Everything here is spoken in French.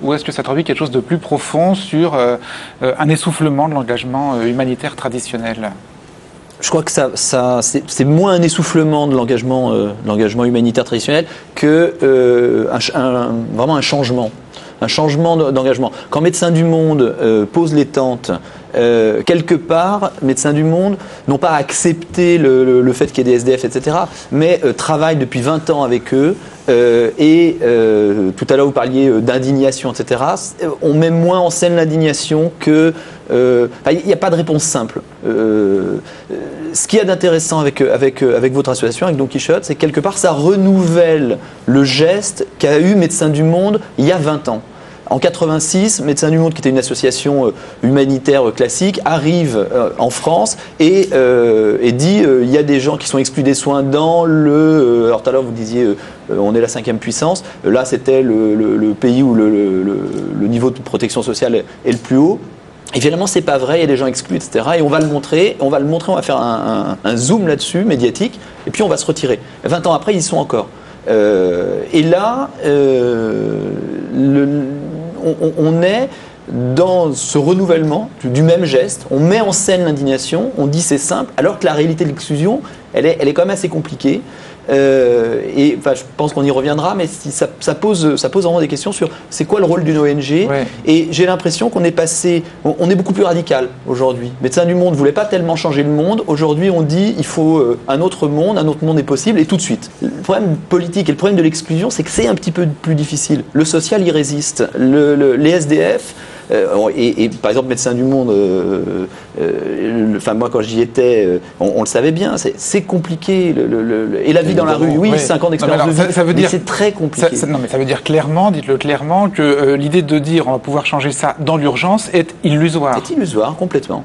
ou est-ce que ça traduit quelque chose de plus profond sur un essoufflement de l'engagement humanitaire traditionnel? Je crois que c'est moins un essoufflement de l'engagement humanitaire traditionnel que vraiment un changement d'engagement. Quand Médecins du Monde pose les tentes, quelque part, Médecins du Monde n'ont pas accepté le fait qu'il y ait des SDF, etc., mais travaillent depuis 20 ans avec eux. Tout à l'heure, vous parliez d'indignation, etc. On met moins en scène l'indignation que... Il n'y a pas de réponse simple. Ce qu'il y a d'intéressant avec votre association, avec Don Quichotte, c'est que quelque part, ça renouvelle le geste qu'a eu Médecins du Monde il y a 20 ans. En 86, Médecins du Monde, qui était une association humanitaire classique, arrive en France et dit il y a des gens qui sont exclus des soins dans le... alors tout à l'heure, vous disiez on est la 5e puissance. Là, c'était le pays où le niveau de protection sociale est le plus haut. Évidemment, c'est pas vrai, il y a des gens exclus, etc. Et on va le montrer, on va faire un zoom là-dessus, médiatique, et puis on va se retirer. 20 ans après, ils y sont encore. Et là, on est dans ce renouvellement du même geste. On met en scène l'indignation, on dit c'est simple, alors que la réalité de l'exclusion, elle est quand même assez compliquée. Je pense qu'on y reviendra, mais ça pose vraiment des questions sur c'est quoi le rôle d'une ONG. Ouais. Et j'ai l'impression qu'on est passé, on est beaucoup plus radical aujourd'hui. Médecins du Monde ne voulait pas tellement changer le monde. Aujourd'hui, on dit il faut un autre monde est possible et tout de suite. Le problème politique et le problème de l'exclusion, c'est que c'est un petit peu plus difficile. Le social y résiste. Les SDF. Par exemple, Médecins du Monde, moi quand j'y étais, on le savait bien, c'est compliqué. Et la vie dans la rue, oui, 5 ans d'expérience de vie, mais c'est très compliqué. Mais ça veut dire clairement, dites-le clairement, que l'idée de dire on va pouvoir changer ça dans l'urgence est illusoire. C'est illusoire, complètement.